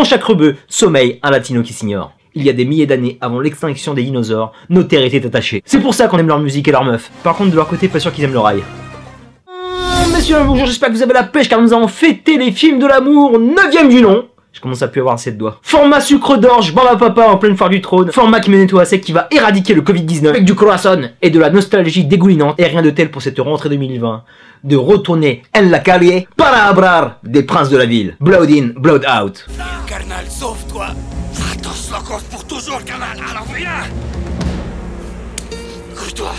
En chaque rebeu sommeille un latino qui s'ignore. Il y a des milliers d'années avant l'extinction des dinosaures, nos terres étaient attachées. C'est pour ça qu'on aime leur musique et leurs meufs. Par contre, de leur côté, pas sûr qu'ils aiment le rail. Messieurs, bonjour, j'espère que vous avez la pêche car nous avons fêté les films de l'amour, 9ème du nom. Je commence à plus avoir assez de doigts. Format sucre d'orge, bamba papa en pleine foire du trône. Format qui me nettoie à sec qui va éradiquer le Covid-19 avec du croissant et de la nostalgie dégoulinante. Et rien de tel pour cette rentrée 2020 de retourner en la calle para hablar des princes de la ville. Blood in, blood out. Carnal, sauve-toi. Fratos locos pour toujours, carnal. Alors viens. Couche-toi.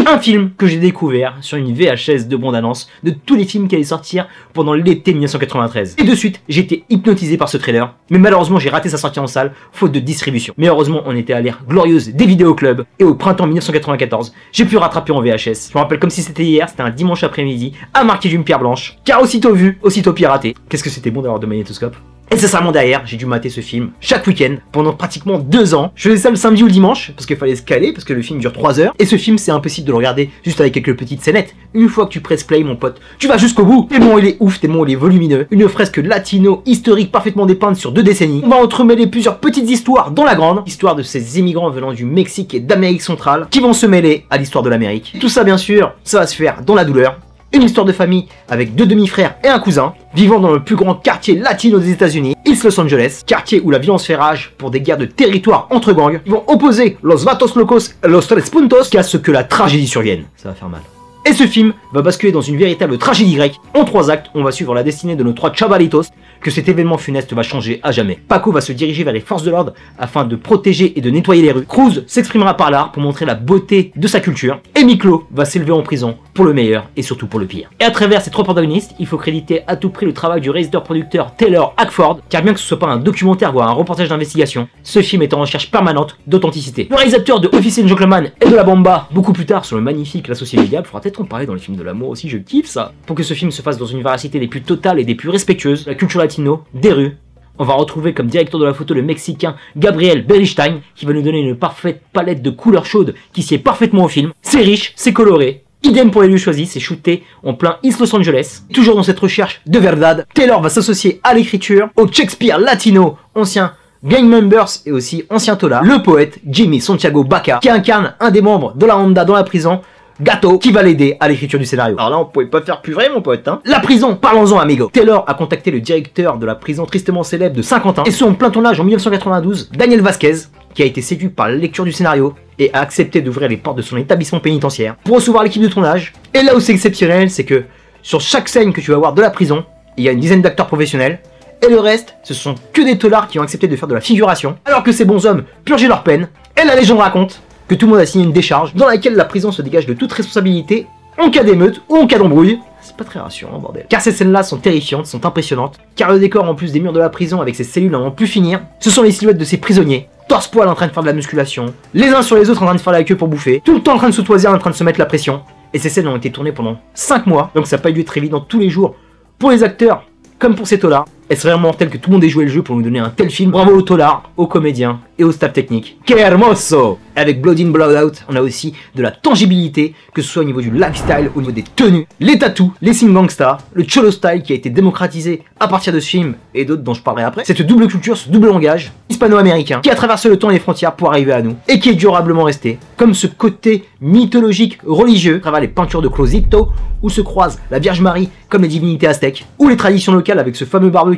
Un film que j'ai découvert sur une VHS de bande-annonce de tous les films qui allaient sortir pendant l'été 1993. Et de suite, j'ai été hypnotisé par ce trailer. Mais malheureusement, j'ai raté sa sortie en salle, faute de distribution. Mais heureusement, on était à l'ère glorieuse des vidéoclubs. Et au printemps 1994, j'ai pu rattraper en VHS. Je me rappelle comme si c'était hier, c'était un dimanche après-midi, à marquer d'une pierre blanche. Car aussitôt vu, aussitôt piraté. Qu'est-ce que c'était bon d'avoir de magnétoscope. Et sincèrement derrière, j'ai dû mater ce film chaque week-end pendant pratiquement 2 ans. Je faisais ça le samedi ou le dimanche parce qu'il fallait se caler, parce que le film dure 3 heures. Et ce film, c'est impossible de le regarder juste avec quelques petites scénettes. Une fois que tu presses play, mon pote, tu vas jusqu'au bout. Tellement il est ouf, tellement il est volumineux. Une fresque latino historique parfaitement dépeinte sur 2 décennies. On va entremêler plusieurs petites histoires dans la grande. Histoire de ces immigrants venant du Mexique et d'Amérique centrale qui vont se mêler à l'histoire de l'Amérique. Tout ça, bien sûr, ça va se faire dans la douleur. Une histoire de famille avec 2 demi-frères et un cousin, vivant dans le plus grand quartier latino des États-Unis, East Los Angeles, quartier où la violence fait rage pour des guerres de territoire entre gangs. Ils vont opposer Los Vatos Locos et Los Tres Puntos qu'à ce que la tragédie survienne. Ça va faire mal. Et ce film va basculer dans une véritable tragédie grecque. En 3 actes, on va suivre la destinée de nos 3 chavalitos, que cet événement funeste va changer à jamais. Paco va se diriger vers les forces de l'ordre afin de protéger et de nettoyer les rues. Cruz s'exprimera par l'art pour montrer la beauté de sa culture. Et Miklo va s'élever en prison pour le meilleur et surtout pour le pire. Et à travers ces 3 protagonistes, il faut créditer à tout prix le travail du réalisateur-producteur Taylor Hackford, car bien que ce soit pas un documentaire voire un reportage d'investigation, ce film est en recherche permanente d'authenticité. Le réalisateur de Officer and Gentleman et de La Bamba, beaucoup plus tard sur le magnifique L'Associé illégale, faudra peut-être en parler dans les films de l'amour aussi, je kiffe ça. Pour que ce film se fasse dans une véracité des plus totales et des plus respectueuses, la culture latino, des rues, on va retrouver comme directeur de la photo le Mexicain Gabriel Beristain, qui va nous donner une parfaite palette de couleurs chaudes qui sied parfaitement au film. C'est riche, c'est coloré. Idem pour les lieux choisis, c'est shooté en plein East Los Angeles. Toujours dans cette recherche de verdad, Taylor va s'associer à l'écriture, au Shakespeare latino, ancien gang members et aussi ancien tola, le poète Jimmy Santiago Baca, qui incarne un des membres de la Honda dans la prison, Gato, qui va l'aider à l'écriture du scénario. Alors là, on pouvait pas faire plus vrai, mon pote, hein. La prison, parlons-en, amigo. Taylor a contacté le directeur de la prison tristement célèbre de Saint-Quentin, et sur en plein tournage en 1992, Daniel Vasquez, qui a été séduit par la lecture du scénario, et a accepté d'ouvrir les portes de son établissement pénitentiaire pour recevoir l'équipe de tournage. Et là où c'est exceptionnel, c'est que sur chaque scène que tu vas voir de la prison, il y a une dizaine d'acteurs professionnels, et le reste, ce sont que des tolards qui ont accepté de faire de la figuration, alors que ces bons hommes purgeaient leur peine. Et la légende raconte que tout le monde a signé une décharge dans laquelle la prison se dégage de toute responsabilité en cas d'émeute ou en cas d'embrouille. C'est pas très rassurant, bordel. Car ces scènes-là sont terrifiantes, sont impressionnantes, car le décor en plus des murs de la prison avec ces cellules à n'en plus finir, ce sont les silhouettes de ces prisonniers, torse-poil en train de faire de la musculation, les uns sur les autres en train de faire la queue pour bouffer, tout le temps en train de se toiser, en train de se mettre la pression. Et ces scènes ont été tournées pendant 5 mois, donc ça n'a pas eu lieu très évident tous les jours pour les acteurs comme pour ces tolards. Et c'est vraiment mortel que tout le monde ait joué le jeu pour nous donner un tel film. Bravo aux tolards, aux comédiens et au staff technique. Que hermoso! Avec Blood in, Blood out, on a aussi de la tangibilité, que ce soit au niveau du lifestyle, au niveau des tenues, les tattoos, les signes gangsta, le cholo style qui a été démocratisé à partir de ce film et d'autres dont je parlerai après. Cette double culture, ce double langage hispano-américain qui a traversé le temps et les frontières pour arriver à nous et qui est durablement resté. Comme ce côté mythologique religieux à travers les peintures de Closito où se croisent la Vierge Marie comme les divinités aztèques ou les traditions locales avec ce fameux barbecue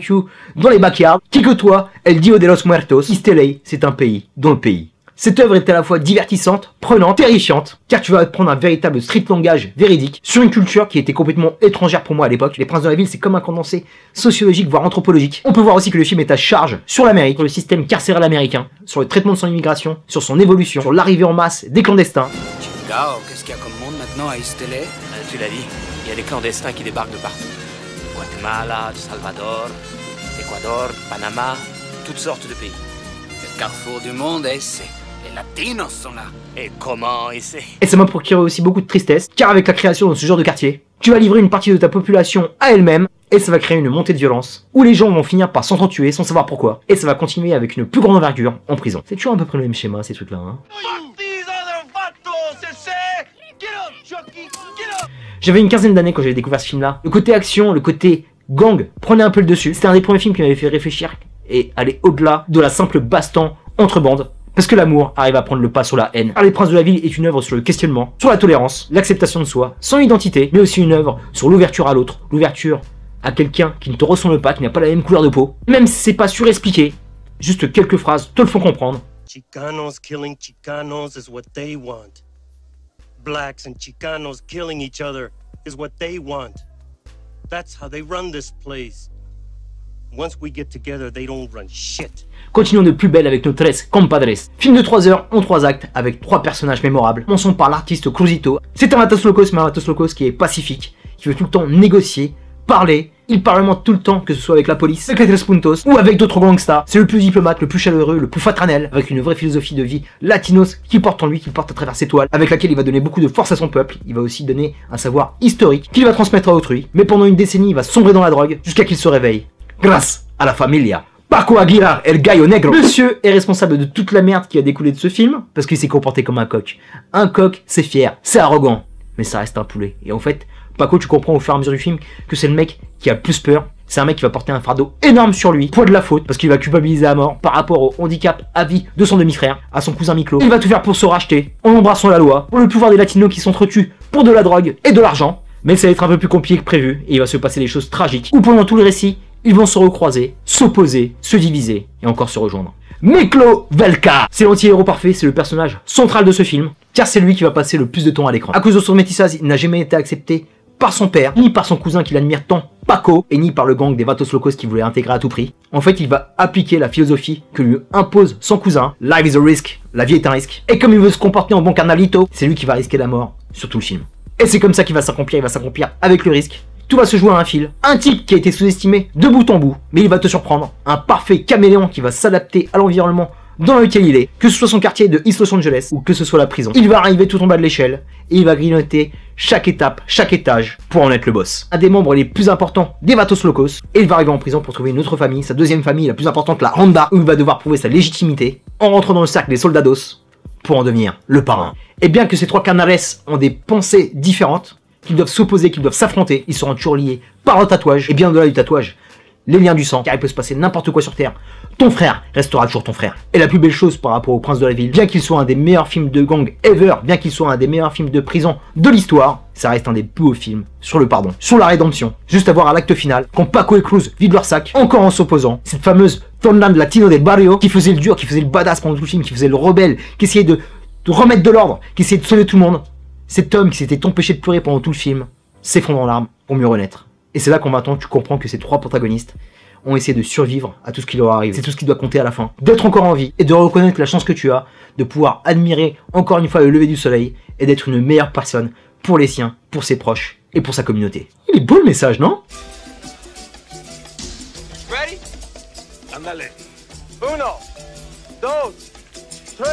dans les backyards qui côtoie El Dio de los Muertos. East LA, c'est un pays dans le pays. Cette œuvre est à la fois divertissante, prenante, terrifiante, car tu vas apprendre un véritable street langage véridique sur une culture qui était complètement étrangère pour moi à l'époque. Les Princes de la Ville, c'est comme un condensé sociologique, voire anthropologique. On peut voir aussi que le film est à charge sur l'Amérique, sur le système carcéral américain, sur le traitement de son immigration, sur son évolution, sur l'arrivée en masse des clandestins. Chingao, qu'est-ce qu'il y a comme monde maintenant à East LA? Tu l'as dit, il y a des clandestins qui débarquent de partout. Guatemala, Salvador, Équateur, Panama, toutes sortes de pays. Le carrefour du monde, c'est... Les latinos sont là. Et comment essayer? Et ça m'a procuré aussi beaucoup de tristesse, car avec la création de ce genre de quartier, tu vas livrer une partie de ta population à elle-même, et ça va créer une montée de violence, où les gens vont finir par s'entretuer sans savoir pourquoi, et ça va continuer avec une plus grande envergure en prison. C'est toujours à peu près le même schéma, ces trucs-là, hein. J'avais une quinzaine d'années quand j'avais découvert ce film-là. Le côté action, le côté gang prenait un peu le dessus. C'était un des premiers films qui m'avait fait réfléchir et aller au-delà de la simple baston entre bandes. Parce que l'amour arrive à prendre le pas sur la haine. Les Princes de la Ville est une œuvre sur le questionnement, sur la tolérance, l'acceptation de soi, son identité, mais aussi une œuvre sur l'ouverture à l'autre, l'ouverture à quelqu'un qui ne te ressemble pas, qui n'a pas la même couleur de peau. Même si c'est pas surexpliqué, juste quelques phrases te le font comprendre. Chicanos killing Chicanos is what they want. Blacks and Chicanos killing each other is what they want. That's how they run this place. Once we get together, they don't run shit. Continuons de plus belle avec nos tres compadres. Film de 3 heures en 3 actes avec 3 personnages mémorables. Commençons par l'artiste Cruzito. C'est un Matos Locos, mais un Matos Locos qui est pacifique, qui veut tout le temps négocier, parler. Il parlemente tout le temps, que ce soit avec la police, avec les Tres Puntos ou avec d'autres gangsters. C'est le plus diplomate, le plus chaleureux, le plus fraternel, avec une vraie philosophie de vie latinos qu'il porte en lui, qu'il porte à travers ses toiles, avec laquelle il va donner beaucoup de force à son peuple. Il va aussi donner un savoir historique qu'il va transmettre à autrui. Mais pendant une décennie, il va sombrer dans la drogue jusqu'à qu'il se réveille. Grâce à la familia. Paco Aguilar, El Gallo Negro. Monsieur est responsable de toute la merde qui a découlé de ce film, parce qu'il s'est comporté comme un coq. Un coq, c'est fier, c'est arrogant, mais ça reste un poulet. Et en fait, Paco, tu comprends au fur et à mesure du film que c'est le mec qui a le plus peur. C'est un mec qui va porter un fardeau énorme sur lui, poids de la faute, parce qu'il va culpabiliser à mort par rapport au handicap à vie de son demi-frère, à son cousin Miklo. Il va tout faire pour se racheter, en embrassant la loi, pour le pouvoir des latinos qui s'entretuent pour de la drogue et de l'argent. Mais ça va être un peu plus compliqué que prévu, et il va se passer des choses tragiques, où pendant tout le récit, ils vont se recroiser, s'opposer, se diviser, et encore se rejoindre. Miklo Velka, c'est l'anti-héros parfait, c'est le personnage central de ce film, car c'est lui qui va passer le plus de temps à l'écran. À cause de son métissage, il n'a jamais été accepté par son père, ni par son cousin qu'il admire tant, Paco, et ni par le gang des Vatos Locos qu'il voulait intégrer à tout prix. En fait, il va appliquer la philosophie que lui impose son cousin. Life is a risk, la vie est un risque. Et comme il veut se comporter en bon carnalito, c'est lui qui va risquer la mort sur tout le film. Et c'est comme ça qu'il va s'accomplir, il va s'accomplir avec le risque. Tout va se jouer à un fil. Un type qui a été sous-estimé de bout en bout, mais il va te surprendre. Un parfait caméléon qui va s'adapter à l'environnement dans lequel il est, que ce soit son quartier de East Los Angeles ou que ce soit la prison. Il va arriver tout en bas de l'échelle et il va grignoter chaque étape, chaque étage pour en être le boss. Un des membres les plus importants des Vatos Locos, et il va arriver en prison pour trouver une autre famille, sa deuxième famille la plus importante, la Honda, où il va devoir prouver sa légitimité en rentrant dans le cercle des soldados pour en devenir le parrain. Et bien que ces 3 canales ont des pensées différentes, qu'ils doivent s'opposer, qu'ils doivent s'affronter, ils seront toujours liés par le tatouage, et bien au-delà du tatouage, les liens du sang, car il peut se passer n'importe quoi sur Terre. Ton frère restera toujours ton frère. Et la plus belle chose par rapport au Prince de la Ville, bien qu'il soit un des meilleurs films de gang ever, bien qu'il soit un des meilleurs films de prison de l'histoire, ça reste un des plus beaux films sur le pardon, sur la rédemption. Juste à voir à l'acte final, quand Paco et Cruz vident leur sac, encore en s'opposant, cette fameuse Fernand Latino del Barrio, qui faisait le dur, qui faisait le badass pendant tout le film, qui faisait le rebelle, qui essayait de remettre de l'ordre, qui essayait de sauver tout le monde. Cet homme qui s'était empêché de pleurer pendant tout le film, s'effondre en larmes pour mieux renaître. Et c'est là qu'on maintenant tu comprends que ces 3 protagonistes ont essayé de survivre à tout ce qui leur arrive. C'est tout ce qui doit compter à la fin. D'être encore en vie et de reconnaître la chance que tu as de pouvoir admirer encore une fois le lever du soleil et d'être une meilleure personne pour les siens, pour ses proches et pour sa communauté. Il est beau le message, non? Ready? Andale. 1, 2, 3.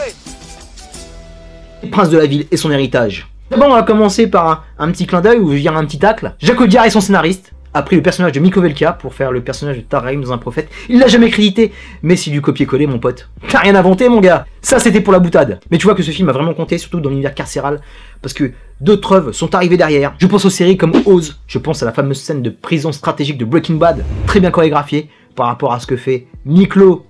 Le Prince de la Ville et son héritage. D'abord, on va commencer par un petit clin d'œil ou je veux dire un petit tacle. Jacques Audiard est son scénariste, a pris le personnage de Miklo Velka pour faire le personnage de Tar-Rahim dans Un Prophète. Il l'a jamais crédité, mais c'est du copier-coller, mon pote. T'as rien inventé, mon gars. Ça, c'était pour la boutade. Mais tu vois que ce film a vraiment compté, surtout dans l'univers carcéral, parce que d'autres œuvres sont arrivées derrière. Je pense aux séries comme Oz, je pense à la fameuse scène de prison stratégique de Breaking Bad, très bien chorégraphiée par rapport à ce que fait Miklo,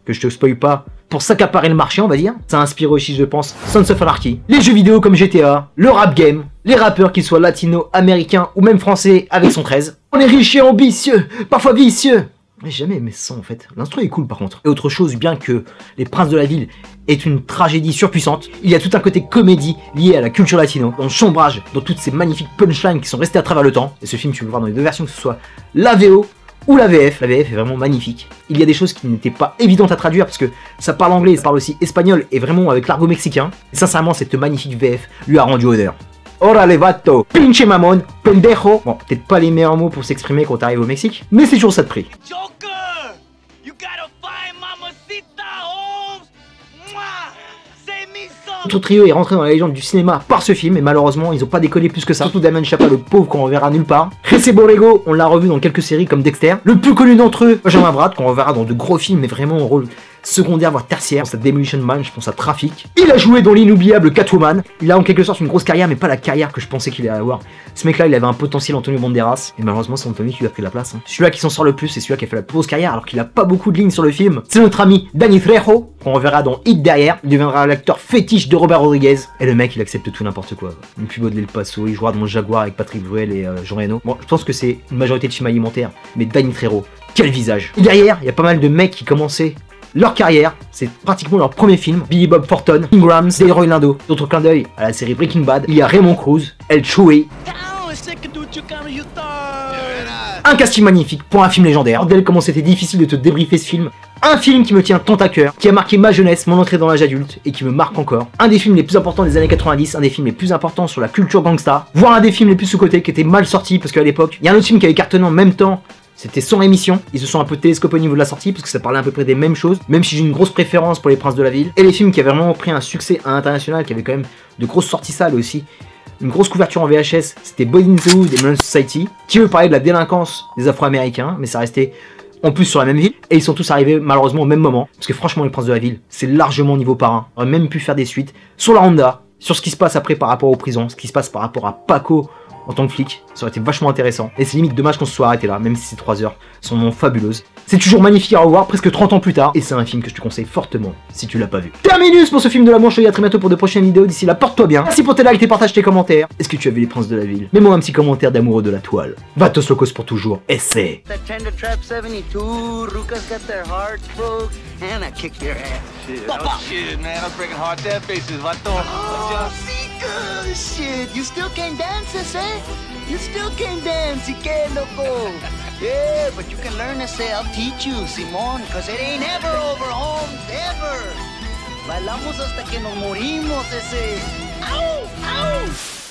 que je te spoil pas, pour s'accaparer le marché, on va dire. Ça a inspiré aussi, je pense, Sons of Anarchy, les jeux vidéo comme GTA, le rap game, les rappeurs qu'ils soient latinos, américains ou même français avec son 13. On est riche et ambitieux, parfois vicieux. Mais jamais aimé ça en fait. L'instru est cool par contre. Et autre chose, bien que Les Princes de la Ville est une tragédie surpuissante, il y a tout un côté comédie lié à la culture latino, dans le chambrage, dans toutes ces magnifiques punchlines qui sont restées à travers le temps. Et ce film, tu peux le voir dans les 2 versions, que ce soit la VO ou la VF. La VF est vraiment magnifique. Il y a des choses qui n'étaient pas évidentes à traduire parce que ça parle anglais, ça parle aussi espagnol et vraiment avec l'argot mexicain. Et sincèrement, cette magnifique VF lui a rendu honneur. Orale vato, pinche mamon, pendejo. Bon, peut-être pas les meilleurs mots pour s'exprimer quand t'arrives au Mexique, mais c'est toujours ça de prix. Joker! You gotta find Mamacita Holmes! Mwah! Save me some! Notre trio est rentré dans la légende du cinéma par ce film, et malheureusement, ils ont pas décollé plus que ça. Surtout Damien Chapa, le pauvre qu'on reverra nulle part. Jesse Borrego, on l'a revu dans quelques séries comme Dexter. Le plus connu d'entre eux, Benjamin Bratt, qu'on reverra dans de gros films, mais vraiment en rôle secondaire voire tertiaire. Je pense à Demolition Man, je pense à Trafic. Il a joué dans l'inoubliable Catwoman. Il a en quelque sorte une grosse carrière, mais pas la carrière que je pensais qu'il allait avoir. Ce mec là, il avait un potentiel Antonio Banderas, et malheureusement c'est Antonio qui lui a pris la place. Celui-là qui s'en sort le plus, c'est celui-là qui a fait la plus grosse carrière alors qu'il a pas beaucoup de lignes sur le film. C'est notre ami Danny Trejo, qu'on reverra dans Hit derrière. Il deviendra l'acteur fétiche de Robert Rodriguez. Et le mec il accepte tout n'importe quoi. Une pub de El Paso, il jouera dans Jaguar avec Patrick Bruel et Jean Reno. Bon, je pense que c'est une majorité de films alimentaires, mais Danny Trejo, quel visage. Et derrière, il y a pas mal de mecs qui commençaient leur carrière, c'est pratiquement leur premier film. Billy Bob Thornton, Ingrams, Delroy Lindo. D'autres clins d'œil à la série Breaking Bad. Il y a Raymond Cruz, El Choué. Un casting magnifique pour un film légendaire. Bordel, comment c'était difficile de te débriefer ce film. Un film qui me tient tant à cœur, qui a marqué ma jeunesse, mon entrée dans l'âge adulte, et qui me marque encore. Un des films les plus importants des années 90, un des films les plus importants sur la culture gangsta, voire un des films les plus sous-cotés qui était mal sorti, parce qu'à l'époque, il y a un autre film qui avait cartonné en même temps. C'était Sans Rémission. Ils se sont un peu télescopés au niveau de la sortie parce que ça parlait à peu près des mêmes choses, même si j'ai une grosse préférence pour Les Princes de la Ville. Et les films qui avaient vraiment pris un succès à l'international, qui avaient quand même de grosses sorties salles aussi. Une grosse couverture en VHS, c'était Boys in the Hood et Menace Society, qui veut parler de la délinquance des Afro-Américains, mais ça restait en plus sur la même ville. Et ils sont tous arrivés malheureusement au même moment, parce que franchement Les Princes de la Ville, c'est largement niveau parrain. On aurait même pu faire des suites sur la Honda, sur ce qui se passe après par rapport aux prisons, ce qui se passe par rapport à Paco en tant que flic, ça aurait été vachement intéressant. Et c'est limite dommage qu'on se soit arrêté là, même si ces 3 heures sont vraiment fabuleuses. C'est toujours magnifique à revoir, presque 30 ans plus tard, et c'est un film que je te conseille fortement si tu l'as pas vu. Terminus pour ce film de l'amour, je te dis à très bientôt pour de prochaines vidéos. D'ici là, porte-toi bien. Merci pour tes likes, tes partages, tes commentaires. Est-ce que tu as vu Les Princes de la Ville? Mets-moi un petit commentaire d'amoureux de la toile. Vatos locos pour toujours, et c'est... That Tender Trap 72, Rukas got their heart broke, and I kicked your ass. Shit, no shit, man. I'm breaking hard dead faces. Vato. Oh, Sika, shit. You still can't dance, eh? You still can't dance, que loco. Yeah, but you can learn, I'll teach you, Simón, cause it ain't ever over, Holmes, ever. Bailamos hasta que nos morimos, ese. Ow, ow.